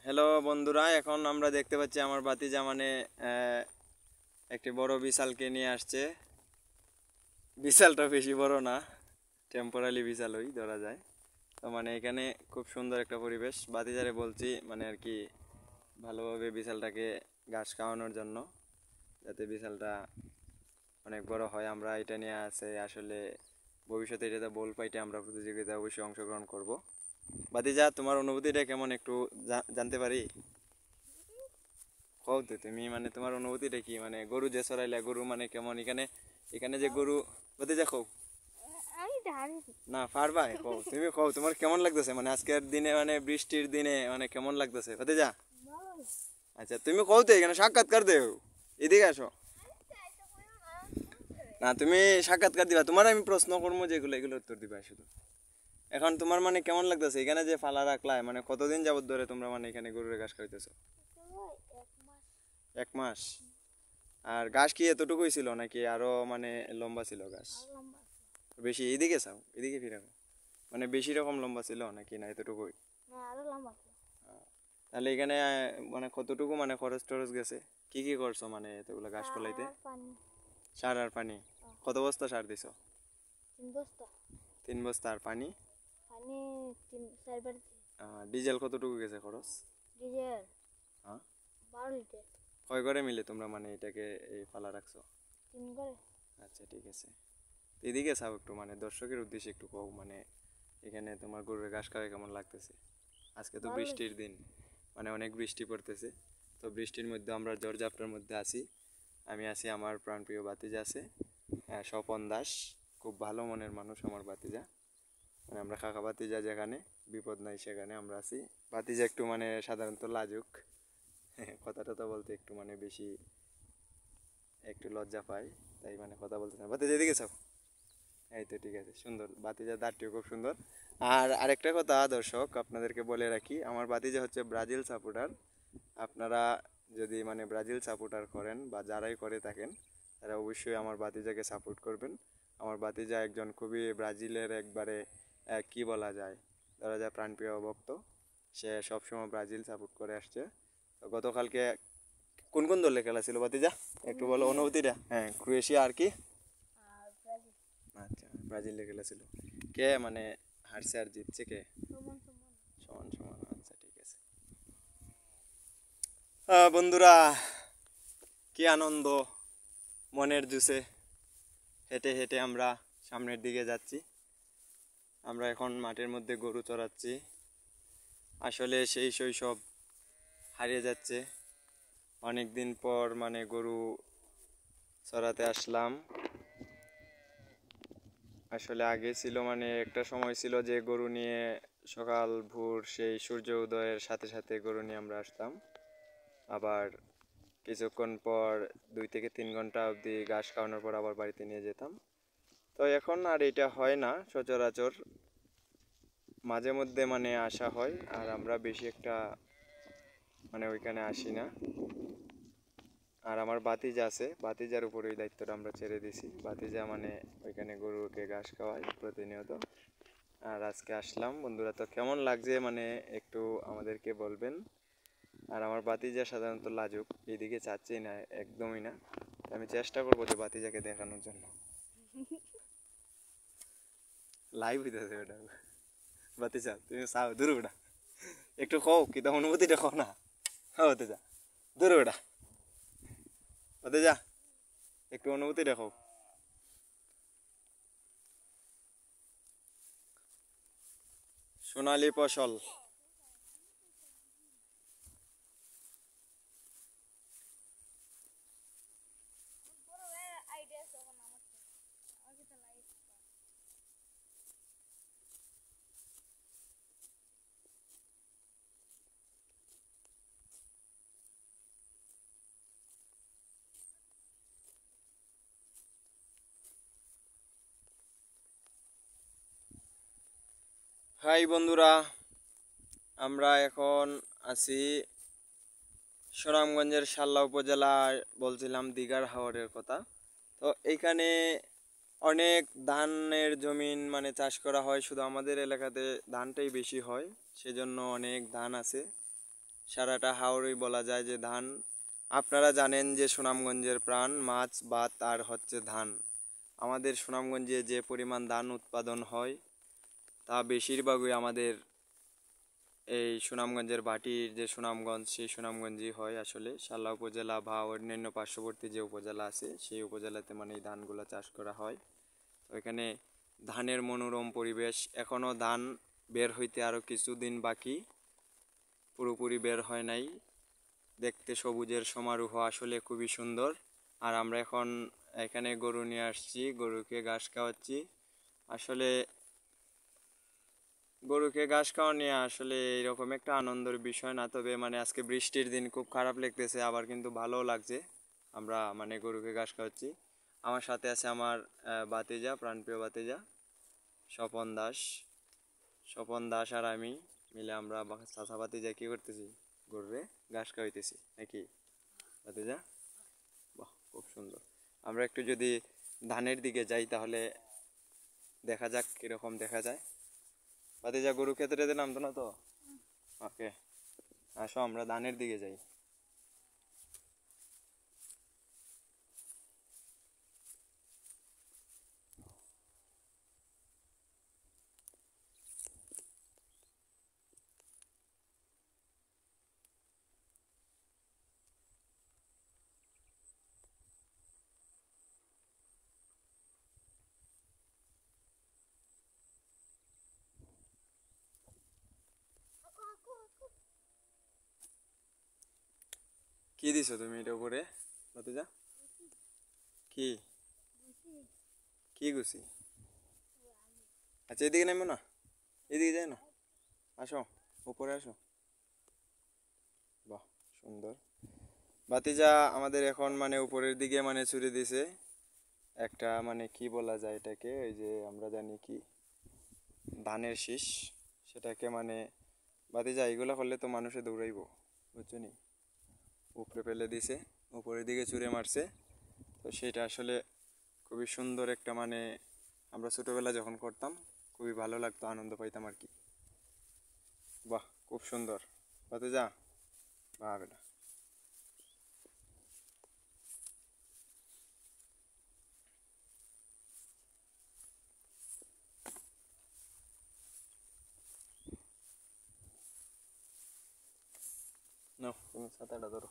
Hello বন্ধুরা, এখন আমরা দেখতে পাচ্ছি আমার ভাতিজা মানে একটি বড় বিড়ালকে নিয়ে আসছে। বিড়ালটা বেশি বড় না, টেম্পোরারি বিড়ালই ধরা যায়। তো মানে এখানে খুব সুন্দর একটা পরিবেশ। ভাতিজারে বলছি মানে আর কি ভালোভাবে বিড়ালটাকে ঘাস খাওয়ানোর জন্য, যাতে বিড়ালটা অনেক বড় হয়। আমরা এটা নিয়ে আসলে ভবিষ্যতে এটাতে বল পাইতে আমরা প্রতিযোগিতায় অবশ্যই অংশগ্রহণ করব। ভাতিজা, তোমার অনুভূতিটা কেমন একটু জানতে পারি? কও তো তুমি, মানে তোমার অনুভূতিটা কি? মানে গরু যে চড়াইলা, গরু মানে কেমন? এখানে এখানে যে গরু ভাতিজা কও না পারবা, কও তুমি, কও তোমার কেমন লাগতেছে মানে আজকের দিনে, মানে বৃষ্টির দিনে মানে কেমন লাগতেছে ভাতিজা? আচ্ছা তুমি কও তো, এখানে সাক্ষাৎকার দেও, এদিকে আসো। না তুমি সাক্ষাৎকার দিবা, তোমার আমি প্রশ্ন করবো যেগুলো, এগুলো উত্তর দিবা শুধু। এখন তোমার মানে কেমন লাগতেছে এখানে যে ফালা রাখলা, মানে কতদিন যাবত ধরে তোমরা মানে এখানে গরুর ঘাস খাইতেছো? 1 মাস। আর ঘাস কি এতটুকুই ছিল নাকি আরো মানে লম্বা ছিল ঘাস? বেশি এদিকে চাও, এদিকে ফিরাবো, মানে বেশি রকম লম্বা ছিল নাকি না এতটুকুই? তাহলে এখানে মানে কতটুকু মানে খরচ টরচ গেছে? কি কি করছো মানে এতগুলো ঘাস ফলাইতে? সার আর পানি? কত বস্তা সার দিছো? 3 বস্তা। আর পানি? ডিজেল কতটুকু গেছে খরচ? হ্যাঁ, কয় ঘরে মিলে তোমরা মানে এটাকে এই ফালা রাখছো? আচ্ছা ঠিক আছে। তো এদিকে চাও একটু, মানে দর্শকের উদ্দেশ্যে একটু কও, মানে এখানে তোমার গরুর ঘাস খাওয়া কেমন লাগতেছে? আজকে তো বৃষ্টির দিন, মানে অনেক বৃষ্টি পড়তেছে। তো বৃষ্টির মধ্যে আমরা ঝড়ঝাপটার মধ্যে আছি। আমি আছি, আমার প্রাণপ্রিয় ভাতিজা আছে, স্বপন দাস। খুব ভালো মনের মানুষ আমার ভাতিজা, মানে আমরা কাকা ভাতিজা, যেখানে বিপদ নাই সেখানে আমরা আছি। ভাতিজা একটু মানে সাধারণত লাজুক, কথা টথা বলতে একটু মানে বেশি একটু লজ্জা পায়, তাই মানে কথা বলতে না। ভাতিজা এদিকে চাও, এই তো ঠিক আছে, সুন্দর। ভাতিজার দাঁতটিও খুব সুন্দর। আর আরেকটা কথা দর্শক আপনাদেরকে বলে রাখি, আমার ভাতিজা হচ্ছে ব্রাজিল সাপোর্টার। আপনারা যদি মানে ব্রাজিল সাপোর্টার করেন বা যারাই করে থাকেন, তারা অবশ্যই আমার ভাতিজাকে সাপোর্ট করবেন। আমার ভাতিজা একজন খুবই ব্রাজিলের একবারে কি বলা যায়, ধরা যায় প্রাণপ্রিয় ভক্ত। সে সবসময় ব্রাজিল সাপোর্ট করে আসছে। তো গতকালকে কোন কোন দলে খেলা ছিল ভাতিজা, একটু বলো অনুভূতিটা। হ্যাঁ, ক্রোয়েশিয়া আর কি? আচ্ছা, ব্রাজিলে খেলেছিল। কে মানে হারছে আর জিতছে কে? সমান সমান। আচ্ছা ঠিক আছে। বন্ধুরা, কি আনন্দ, মনের জুসে হেঁটে হেঁটে আমরা সামনের দিকে যাচ্ছি। আমরা এখন মাঠের মধ্যে গরু চড়াচ্ছি। আসলে সেই শৈশব হারিয়ে যাচ্ছে। অনেক দিন পর মানে গরু চড়াতে আসলাম। আসলে আগে ছিল মানে একটা সময় ছিল যে গরু নিয়ে সকাল ভোর সেই সূর্য উদয়ের সাথে সাথে গরু নিয়ে আমরা আসতাম। আবার কিছুক্ষণ পর 2 থেকে 3 ঘন্টা অবধি ঘাস খাওয়ানোর পর আবার বাড়িতে নিয়ে যেতাম। তো এখন আর এটা হয় না সচরাচর, মাঝে মধ্যে মানে আসা হয়, আর আমরা বেশি একটা মানে ওইখানে আসি না। আর আমার ভাতিজা আছে, ভাতিজার উপর ওই দায়িত্বটা আমরা ছেড়ে দিছি। ভাতিজা মানে ওইখানে গরুকে ঘাস খাওয়ায় প্রতিনিয়ত। আর আজকে আসলাম বন্ধুরা, তো কেমন লাগছে মানে একটু আমাদেরকে বলবেন। আর আমার ভাতিজা সাধারণত লাজুক, এদিকে চাচ্ছি না একদমই না। আমি চেষ্টা করবো যে ভাতিজাকে দেখানোর জন্য। লাইভ হইতেছে ওটা। ভাতিজা তুমি চাও দূর ওটা, একটু কও কি তো অনুভূতিটা কও না। হ্যাঁ ভাতিজা, দূর ওটা। ভাতিজা একটু অনুভূতিটা কও। সোনালী ফসল। হাই বন্ধুরা, আমরা এখন আছি সুনামগঞ্জের শাল্লা উপজেলায়, বলছিলাম দিঘার হাওরের কথা। তো এইখানে অনেক ধানের জমিন মানে চাষ করা হয়, শুধু আমাদের এলাকাতে ধানটাই বেশি হয়, সেজন্য অনেক ধান আছে। সারাটা হাওরই বলা যায় যে ধান। আপনারা জানেন যে সুনামগঞ্জের প্রাণ মাছ ভাত আর হচ্ছে ধান। আমাদের সুনামগঞ্জে যে পরিমাণ ধান উৎপাদন হয় তা বেশিরভাগই আমাদের এই সুনামগঞ্জের ভাটির যে সুনামগঞ্জ সেই সুনামগঞ্জই হয় আসলে। শালা উপজেলা বা অন্যান্য পার্শ্ববর্তী যে উপজেলা আছে সেই উপজেলাতে মানে এই ধানগুলো চাষ করা হয়। ওইখানে ধানের মনোরম পরিবেশ, এখনও ধান বের হইতে আরও কিছুদিন বাকি, পুরোপুরি বের হয় নাই। দেখতে সবুজের সমারোহ আসলে খুবই সুন্দর। আর আমরা এখন এখানে গরু নিয়ে আসছি, গরুকে ঘাস খাওয়াচ্ছি। আসলে গরুকে ঘাস খাওয়া নিয়ে আসলে এরকম একটা আনন্দের বিষয় না, তবে মানে আজকে বৃষ্টির দিন খুব খারাপ লাগতেছে, আবার কিন্তু ভালোও লাগছে। আমরা মানে গরুকে ঘাস খাওয়াচ্ছি। আমার সাথে আছে আমার ভাতিজা, প্রাণপ্রিয় ভাতিজা স্বপন দাস। স্বপন দাস আর আমি মিলে আমরা চাচা ভাতিজা কী করতেছি, গরুরে ঘাস খাওয়াইতেছি নাকি ভাতিজা? বাহ, খুব সুন্দর। আমরা একটু যদি ধানের দিকে যাই তাহলে দেখা যাক কীরকম দেখা যায়। ভাতিজা গরু খেতে টেতে নামতো না তো? ওকে, আসো আমরা ধানের দিকে যাই। কি দিছো তুমি এটা উপরে ভাতিজা? কি কি গুছি? আচ্ছা এদিকে নেমো না, এদিকে যাই না, আসো উপরে আসো। বাহ, সুন্দর। ভাতিজা আমাদের এখন মানে উপরের দিকে মানে ছুড়ে দিছে একটা, মানে কি বলা যায় এটাকে, ওই যে আমরা জানি কি ধানের শীষ, সেটাকে মানে ভাতিজা এগুলো করলে তো মানুষে দৌড়াইবো, বুঝছো নি? উপরে ফেলে দিছে, উপরের দিকে ছুঁড়ে মারছে। তো সেটা আসলে খুবই সুন্দর একটা, মানে আমরা ছোটোবেলা যখন করতাম খুবই ভালো লাগতো, আনন্দ পাইতাম আর কি। বাহ, খুব সুন্দর ভাতিজা, বাহ বেটা। নাও তুমি ছাতাটা ধরো।